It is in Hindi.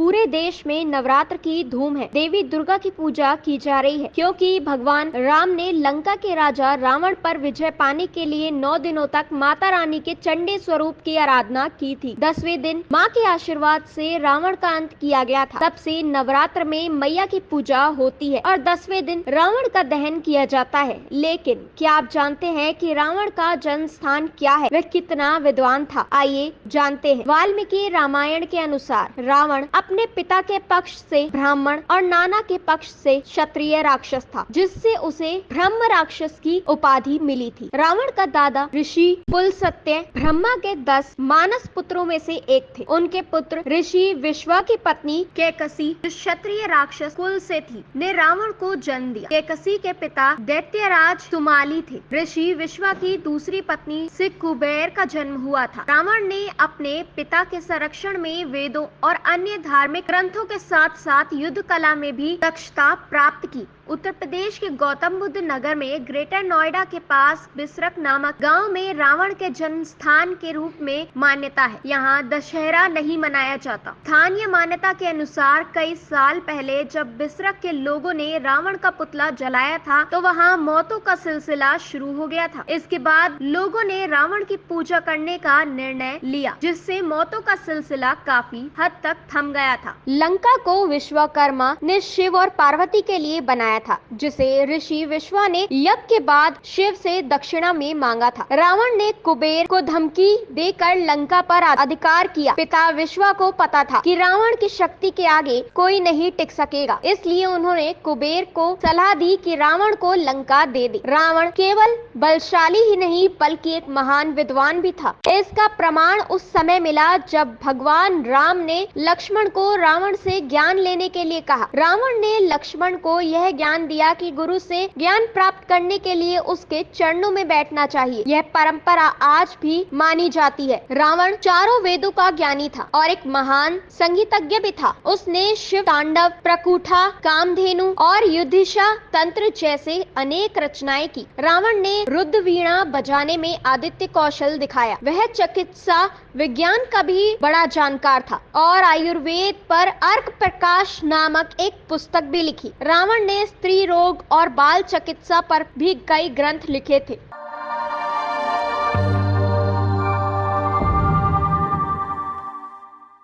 पूरे देश में नवरात्र की धूम है। देवी दुर्गा की पूजा की जा रही है क्योंकि भगवान राम ने लंका के राजा रावण पर विजय पाने के लिए 9 दिनों तक माता रानी के चंडी स्वरूप की आराधना की थी। 10वें दिन मां के आशीर्वाद से रावण का अंत किया गया था। तब से नवरात्र में मैया की पूजा होती है और 10वें दिन रावण का दहन किया जाता है। लेकिन क्या आप जानते हैं कि रावण का जन्म स्थान क्या है? वह कितना विद्वान था? आइए जानते हैं। वाल्मीकि रामायण के अनुसार रावण अपने पिता के पक्ष से ब्राह्मण और नाना के पक्ष से क्षत्रिय राक्षस था, जिससे उसे ब्रह्म राक्षस की उपाधि मिली थी। रावण का दादा ऋषि पुलस्त्य ब्रह्मा के 10 मानस पुत्रों में से एक थे। उनके पुत्र ऋषि विश्वा की पत्नी कैकसी, जो क्षत्रिय राक्षस कुल से थी, ने रावण को जन्म दिया। कैकसी के पिता दैत्यराज सुमाली थे। ऋषि विश्वा की दूसरी पत्नी से कुबेर का जन्म हुआ था। रावण ने अपने पिता के संरक्षण में वेदों और अन्य धार्मिक ग्रंथों के साथ साथ युद्ध कला में भी दक्षता प्राप्त की। उत्तर प्रदेश के गौतम बुद्ध नगर में ग्रेटर नोएडा के पास बिसरक नामक गांव में रावण के जन्म स्थान के रूप में मान्यता है। यहाँ दशहरा नहीं मनाया जाता। स्थानीय मान्यता के अनुसार कई साल पहले जब बिसरक के लोगों ने रावण का पुतला जलाया था तो वहाँ मौतों का सिलसिला शुरू हो गया था। इसके बाद लोगों ने रावण की पूजा करने का निर्णय लिया, जिससे मौतों का सिलसिला काफी हद तक थम गया था। लंका को विश्वकर्मा ने शिव और पार्वती के लिए बनाया था, जिसे ऋषि विश्वा ने यज्ञ के बाद शिव से दक्षिणा में मांगा था। रावण ने कुबेर को धमकी देकर लंका पर अधिकार किया। पिता विश्वा को पता था कि रावण की शक्ति के आगे कोई नहीं टिक सकेगा, इसलिए उन्होंने कुबेर को सलाह दी कि रावण को लंका दे दे। रावण केवल बलशाली ही नहीं बल्कि एक महान विद्वान भी था। इसका प्रमाण उस समय मिला जब भगवान राम ने लक्ष्मण को रावण से ज्ञान लेने के लिए कहा। रावण ने लक्ष्मण को यह ज्ञान दिया कि गुरु से ज्ञान प्राप्त करने के लिए उसके चरणों में बैठना चाहिए। यह परंपरा आज भी मानी जाती है। रावण चारों वेदों का ज्ञानी था और एक महान संगीतज्ञ भी था। उसने शिव तांडव, प्रकुठा, कामधेनु और युधिष्ठा तंत्र जैसे अनेक रचनाएं की। रावण ने रुद्र वीणा बजाने में आदित्य कौशल दिखाया। वह चिकित्सा विज्ञान का भी बड़ा जानकार था और आयुर्वेद पर अर्क प्रकाश नामक एक पुस्तक भी लिखी। रावण ने स्त्री रोग और बाल चिकित्सा पर भी कई ग्रंथ लिखे थे।